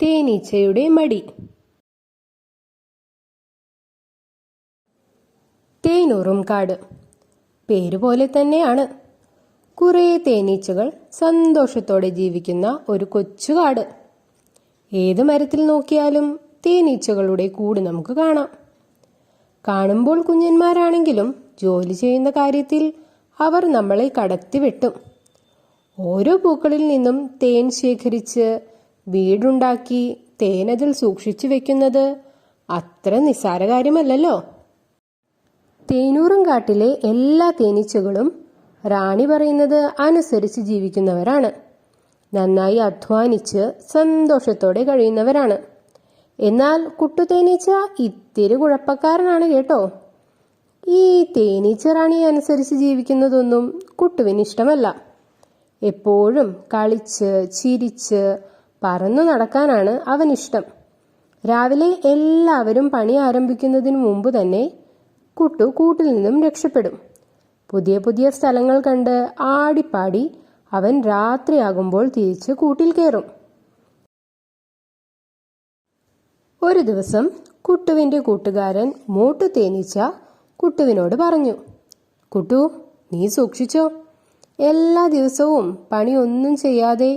തേനീച്ചയുടെ മടി. തേനൂറും കാട്. പേരുപോലെ തന്നെയാണ്. കുറേ തേനീച്ചകൾ സന്തോഷത്തോടെ ജീവിക്കുന്ന ഒരു കൊച്ചു കാട്. ഏത് മരത്തിൽ നോക്കിയാലും തേനീച്ചകളുടെ കൂട് നമുക്ക് കാണാം. കാണുമ്പോൾ കുഞ്ഞന്മാരാണെങ്കിലും ജോലി ചെയ്യുന്ന കാര്യത്തിൽ അവർ നമ്മളെ കടത്തിവെട്ടും. ഓരോ പൂക്കളിൽ നിന്നും തേൻ ശേഖരിച്ച് വീടുണ്ടാക്കി തേനതിൽ സൂക്ഷിച്ചു വെക്കുന്നത് അത്ര നിസ്സാര കാര്യമല്ലല്ലോ. തേനൂറും കാട്ടിലെ എല്ലാ തേനീച്ചകളും റാണി പറയുന്നത് അനുസരിച്ച് ജീവിക്കുന്നവരാണ്. നന്നായി അധ്വാനിച്ച് സന്തോഷത്തോടെ കഴിയുന്നവരാണ്. എന്നാൽ കുട്ടുതേനീച്ച ഇത്തിരി കുഴപ്പക്കാരനാണ് കേട്ടോ. ഈ തേനീച്ച റാണിയെ അനുസരിച്ച് ജീവിക്കുന്നതൊന്നും കുട്ടുവിന് ഇഷ്ടമല്ല. എപ്പോഴും കളിച്ച് ചിരിച്ച് പറന്നു നടക്കാനാണ് അവനിഷ്ടം. രാവിലെ എല്ലാവരും പണി ആരംഭിക്കുന്നതിന് മുമ്പ് തന്നെ കുട്ടു കൂട്ടിൽ നിന്നും രക്ഷപ്പെടും. പുതിയ പുതിയ സ്ഥലങ്ങൾ കണ്ട് ആടിപ്പാടി അവൻ രാത്രിയാകുമ്പോൾ തിരിച്ച് കൂട്ടിൽ കയറും. ഒരു ദിവസം കുട്ടുവിന്റെ കൂട്ടുകാരൻ മോട്ടു തേനീച്ച കുട്ടുവിനോട് പറഞ്ഞു, കുട്ടു, നീ സൂക്ഷിച്ചോ. എല്ലാ ദിവസവും പണിയൊന്നും ചെയ്യാതെ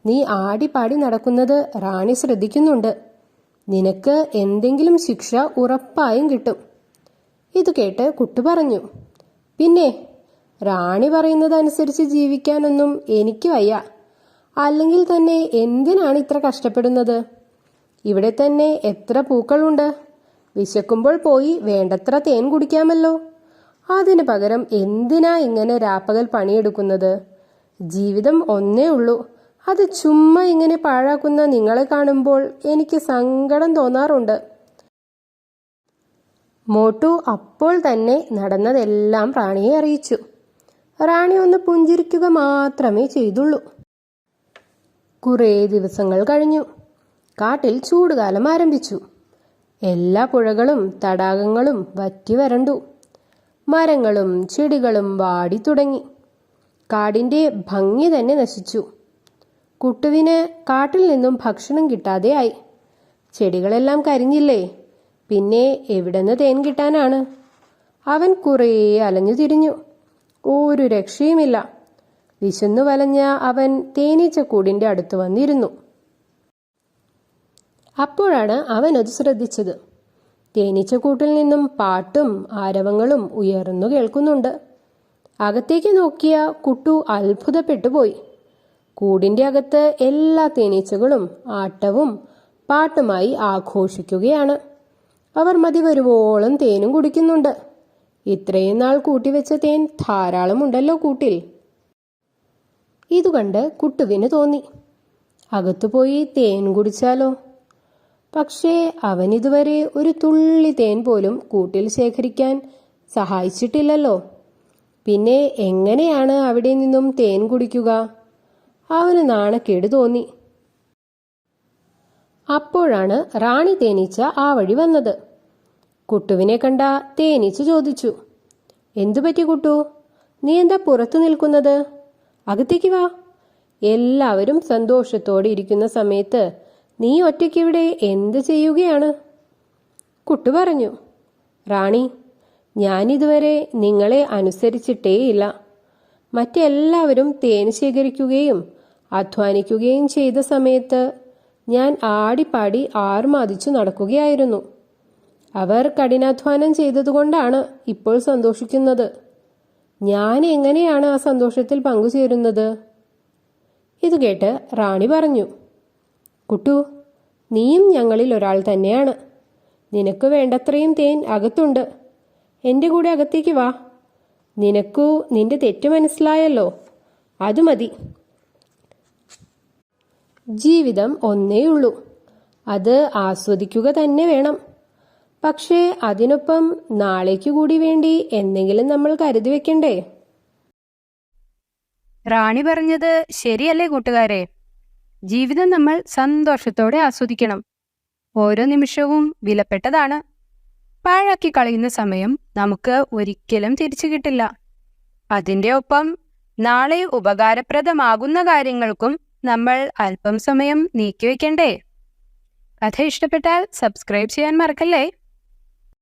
നീ ആടിപ്പാടി നടക്കുന്നത് റാണി ശ്രദ്ധിക്കുന്നുണ്ട്. നിനക്ക് എന്തെങ്കിലും ശിക്ഷ ഉറപ്പായും കിട്ടും. ഇത് കേട്ട് കുട്ടു പറഞ്ഞു, പിന്നെ റാണി പറയുന്നതനുസരിച്ച് ജീവിക്കാനൊന്നും എനിക്ക് വയ്യ. അല്ലെങ്കിൽ തന്നെ എന്തിനാണ് ഇത്ര കഷ്ടപ്പെടുന്നത്? ഇവിടെ തന്നെ എത്ര പൂക്കളുണ്ട്. വിശക്കുമ്പോൾ പോയി വേണ്ടത്ര തേൻ കുടിക്കാമല്ലോ. അതിനു പകരം എന്തിനാ ഇങ്ങനെ രാപ്പകൽ പണിയെടുക്കുന്നത്? ജീവിതം ഒന്നേ ഉള്ളൂ. അത് ചുമ്മാ ഇങ്ങനെ പാഴാക്കുന്ന നിങ്ങളെ കാണുമ്പോൾ എനിക്ക് സങ്കടം തോന്നാറുണ്ട്. മോട്ടു അപ്പോൾ തന്നെ നടന്നതെല്ലാം റാണിയെ അറിയിച്ചു. റാണി ഒന്ന് പുഞ്ചിരിക്കുക മാത്രമേ ചെയ്തുള്ളൂ. കുറേ ദിവസങ്ങൾ കഴിഞ്ഞു. കാട്ടിൽ ചൂടുകാലം ആരംഭിച്ചു. എല്ലാ പുഴകളും തടാകങ്ങളും വറ്റി വരണ്ടു. മരങ്ങളും ചെടികളും വാടി തുടങ്ങി. കാടിന്റെ ഭംഗി തന്നെ നശിച്ചു. കുട്ടുവിന് കാട്ടിൽ നിന്നും ഭക്ഷണം കിട്ടാതെ ആയി. ചെടികളെല്ലാം കരിഞ്ഞില്ലേ? പിന്നെ എവിടെന്ന് തേൻ കിട്ടാനാണ്? അവൻ കുറേ അലഞ്ഞു തിരിഞ്ഞു. ഒരു രക്ഷയുമില്ല. വിശന്നു വലഞ്ഞ അവൻ തേനീച്ചക്കൂടിന്റെ അടുത്ത് വന്നിരുന്നു. അപ്പോഴാണ് അവൻ അത് ശ്രദ്ധിച്ചത്. തേനീച്ചക്കൂട്ടിൽ നിന്നും പാട്ടും ആരവങ്ങളും ഉയർന്നു കേൾക്കുന്നുണ്ട്. അകത്തേക്ക് നോക്കിയ കുട്ടു അത്ഭുതപ്പെട്ടു പോയി. കൂടിന്റെ അകത്ത് എല്ലാ തേനീച്ചകളും ആട്ടവും പാട്ടുമായി ആഘോഷിക്കുകയാണ്. അവർ മതി വരുവോളം തേനും കുടിക്കുന്നുണ്ട്. ഇത്രയും നാൾ കൂട്ടിവെച്ച തേൻ ധാരാളം ഉണ്ടല്ലോ കൂട്ടിൽ. ഇതുകണ്ട് കുട്ടുവിന് തോന്നി, അകത്തുപോയി തേൻ കുടിച്ചാലോ. പക്ഷേ അവൻ ഇതുവരെ ഒരു തുള്ളി തേൻ പോലും കൂട്ടിൽ ശേഖരിക്കാൻ സഹായിച്ചിട്ടില്ലല്ലോ. പിന്നെ എങ്ങനെയാണ് അവിടെ നിന്നും തേൻ കുടിക്കുക? അവന് നാണക്കേട് തോന്നി. അപ്പോഴാണ് റാണി തേനീച്ച ആ വഴി വന്നത്. കുട്ടുവിനെ കണ്ട തേനീച്ച ചോദിച്ചു, എന്തുപറ്റി കുട്ടു? നീ എന്താ പുറത്തു നിൽക്കുന്നത്? അകത്തേക്ക് വാ. എല്ലാവരും സന്തോഷത്തോടെ ഇരിക്കുന്ന സമയത്ത് നീ ഒറ്റയ്ക്കിവിടെ എന്ത് ചെയ്യുകയാണ്? കുട്ടു പറഞ്ഞു, റാണി, ഞാനിതുവരെ നിങ്ങളെ അനുസരിച്ചിട്ടേയില്ല. മറ്റെല്ലാവരും തേൻ ശേഖരിക്കുകയും അധ്വാനിക്കുകയും ചെയ്ത സമയത്ത് ഞാൻ ആടിപ്പാടി ആർമാദിച്ചു നടക്കുകയായിരുന്നു. അവർ കഠിനാധ്വാനം ചെയ്തതുകൊണ്ടാണ് ഇപ്പോൾ സന്തോഷിക്കുന്നത്. ഞാൻ എങ്ങനെയാണ് ആ സന്തോഷത്തിൽ പങ്കുചേരുന്നത്? ഇത് കേട്ട് റാണി പറഞ്ഞു, കുട്ടു, നീയും ഞങ്ങളിൽ ഒരാൾ തന്നെയാണ്. നിനക്ക് വേണ്ടത്രയും തേൻ അകത്തുണ്ട്. എൻ്റെ കൂടെ അകത്തേക്ക് വാ. നിനക്കു നിന്റെ തെറ്റ് മനസ്സിലായല്ലോ. അത് മതി. ജീവിതം ഒന്നേയുള്ളൂ. അത് ആസ്വദിക്കുക തന്നെ വേണം. പക്ഷേ അതിനൊപ്പം നാളേക്കു കൂടി വേണ്ടി എന്തെങ്കിലും നമ്മൾ കരുതി വെക്കണ്ടേ? റാണി പറഞ്ഞത് ശരിയല്ലേ കൂട്ടുകാരെ? ജീവിതം നമ്മൾ സന്തോഷത്തോടെ ആസ്വദിക്കണം. ഓരോ നിമിഷവും വിലപ്പെട്ടതാണ്. പാഴാക്കി കളയുന്ന സമയം നമുക്ക് ഒരിക്കലും തിരിച്ചു കിട്ടില്ല. അതിൻ്റെ ഒപ്പം നാളെ ഉപകാരപ്രദമാകുന്ന കാര്യങ്ങൾക്കും നമ്മൾ അല്പം സമയം നീക്കിവെക്കണ്ടേ? കഥ ഇഷ്ടപ്പെട്ടാൽ സബ്സ്ക്രൈബ് ചെയ്യാൻ മറക്കല്ലേ.